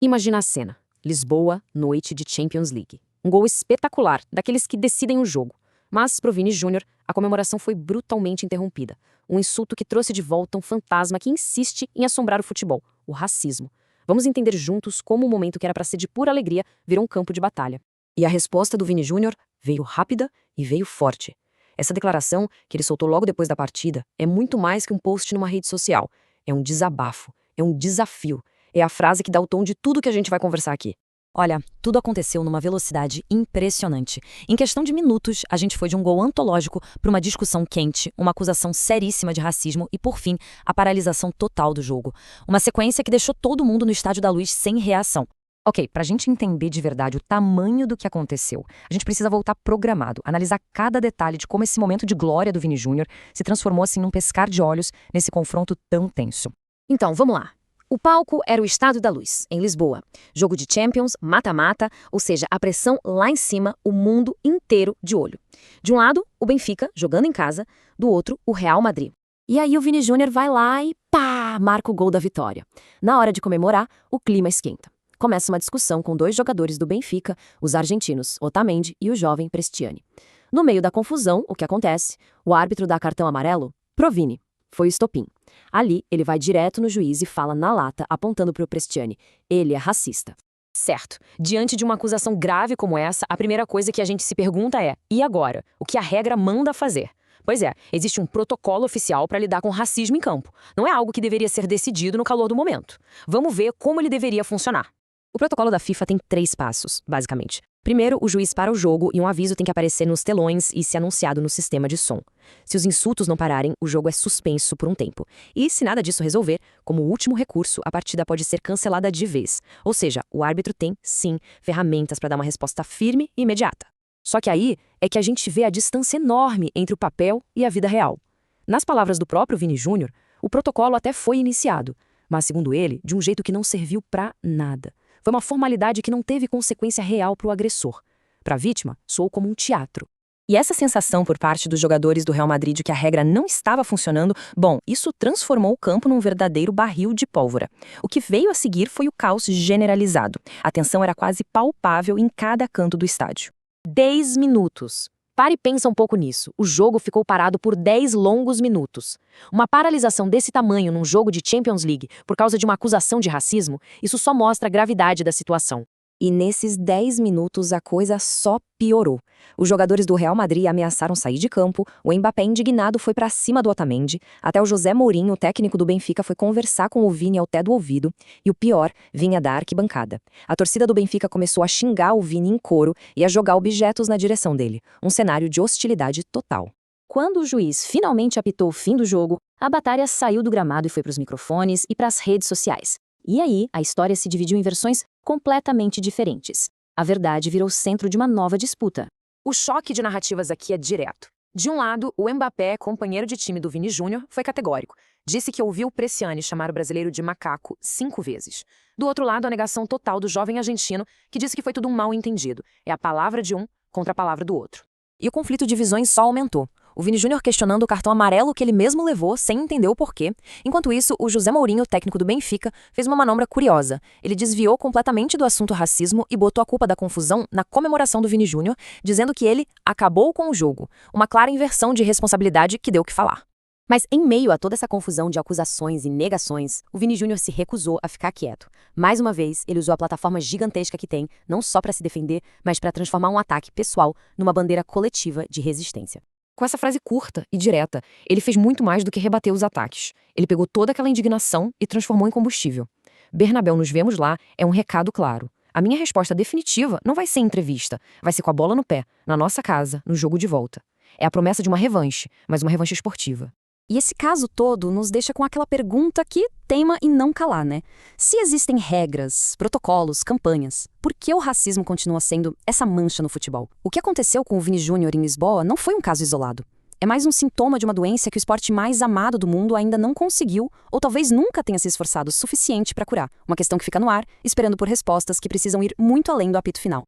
Imagina a cena. Lisboa, noite de Champions League. Um gol espetacular, daqueles que decidem o jogo. Mas, pro Vini Júnior, a comemoração foi brutalmente interrompida. Um insulto que trouxe de volta um fantasma que insiste em assombrar o futebol, o racismo. Vamos entender juntos como o momento que era para ser de pura alegria virou um campo de batalha. E a resposta do Vini Júnior veio rápida e veio forte. Essa declaração, que ele soltou logo depois da partida, é muito mais que um post numa rede social. É um desabafo, é um desafio. É a frase que dá o tom de tudo que a gente vai conversar aqui. Olha, tudo aconteceu numa velocidade impressionante. Em questão de minutos, a gente foi de um gol antológico para uma discussão quente, uma acusação seríssima de racismo e, por fim, a paralisação total do jogo. Uma sequência que deixou todo mundo no Estádio da Luz sem reação. Ok, pra gente entender de verdade o tamanho do que aconteceu, a gente precisa voltar programado, analisar cada detalhe de como esse momento de glória do Vini Júnior se transformou assim num pescar de olhos nesse confronto tão tenso. Então, vamos lá. O palco era o Estádio da Luz, em Lisboa. Jogo de Champions, mata-mata, ou seja, a pressão lá em cima, o mundo inteiro de olho. De um lado, o Benfica, jogando em casa, do outro, o Real Madrid. E aí o Vini Júnior vai lá e pá, marca o gol da vitória. Na hora de comemorar, o clima esquenta. Começa uma discussão com dois jogadores do Benfica, os argentinos, Otamendi e o jovem Prestiani. No meio da confusão, o que acontece? O árbitro dá cartão amarelo pro Vini. Foi o estopim. Ali, ele vai direto no juiz e fala na lata, apontando pro Prestiani. Ele é racista. Certo. Diante de uma acusação grave como essa, a primeira coisa que a gente se pergunta é: e agora? O que a regra manda fazer? Pois é, existe um protocolo oficial para lidar com racismo em campo. Não é algo que deveria ser decidido no calor do momento. Vamos ver como ele deveria funcionar. O protocolo da FIFA tem 3 passos, basicamente. Primeiro, o juiz para o jogo e um aviso tem que aparecer nos telões e ser anunciado no sistema de som. Se os insultos não pararem, o jogo é suspenso por um tempo. E se nada disso resolver, como último recurso, a partida pode ser cancelada de vez. Ou seja, o árbitro tem, sim, ferramentas para dar uma resposta firme e imediata. Só que aí é que a gente vê a distância enorme entre o papel e a vida real. Nas palavras do próprio Vini Júnior, o protocolo até foi iniciado, mas, segundo ele, de um jeito que não serviu para nada. Foi uma formalidade que não teve consequência real para o agressor. Para a vítima, soou como um teatro. E essa sensação por parte dos jogadores do Real Madrid de que a regra não estava funcionando, bom, isso transformou o campo num verdadeiro barril de pólvora. O que veio a seguir foi o caos generalizado. A tensão era quase palpável em cada canto do estádio. 10 minutos. Pare e pensa um pouco nisso. O jogo ficou parado por 10 longos minutos. Uma paralisação desse tamanho num jogo de Champions League por causa de uma acusação de racismo, isso só mostra a gravidade da situação. E nesses 10 minutos a coisa só piorou. Os jogadores do Real Madrid ameaçaram sair de campo, o Mbappé indignado foi pra cima do Otamendi, até o José Mourinho, o técnico do Benfica, foi conversar com o Vini ao pé do ouvido, e o pior vinha da arquibancada. A torcida do Benfica começou a xingar o Vini em coro e a jogar objetos na direção dele, um cenário de hostilidade total. Quando o juiz finalmente apitou o fim do jogo, a batalha saiu do gramado e foi para os microfones e para as redes sociais. E aí, a história se dividiu em versões completamente diferentes. A verdade virou centro de uma nova disputa. O choque de narrativas aqui é direto. De um lado, o Mbappé, companheiro de time do Vini Júnior, foi categórico. Disse que ouviu Prestiani chamar o brasileiro de macaco 5 vezes. Do outro lado, a negação total do jovem argentino, que disse que foi tudo um mal-entendido. É a palavra de um contra a palavra do outro. E o conflito de visões só aumentou. O Vini Júnior questionando o cartão amarelo que ele mesmo levou, sem entender o porquê. Enquanto isso, o José Mourinho, técnico do Benfica, fez uma manobra curiosa. Ele desviou completamente do assunto racismo e botou a culpa da confusão na comemoração do Vini Júnior, dizendo que ele acabou com o jogo. Uma clara inversão de responsabilidade que deu o que falar. Mas em meio a toda essa confusão de acusações e negações, o Vini Júnior se recusou a ficar quieto. Mais uma vez, ele usou a plataforma gigantesca que tem, não só para se defender, mas para transformar um ataque pessoal numa bandeira coletiva de resistência. Com essa frase curta e direta, ele fez muito mais do que rebater os ataques. Ele pegou toda aquela indignação e transformou em combustível. Bernabéu, nos vemos lá, é um recado claro. A minha resposta definitiva não vai ser entrevista, vai ser com a bola no pé, na nossa casa, no jogo de volta. É a promessa de uma revanche, mas uma revanche esportiva. E esse caso todo nos deixa com aquela pergunta que teima em não calar, né? Se existem regras, protocolos, campanhas, por que o racismo continua sendo essa mancha no futebol? O que aconteceu com o Vini Júnior em Lisboa não foi um caso isolado. É mais um sintoma de uma doença que o esporte mais amado do mundo ainda não conseguiu, ou talvez nunca tenha se esforçado o suficiente para curar. Uma questão que fica no ar, esperando por respostas que precisam ir muito além do apito final.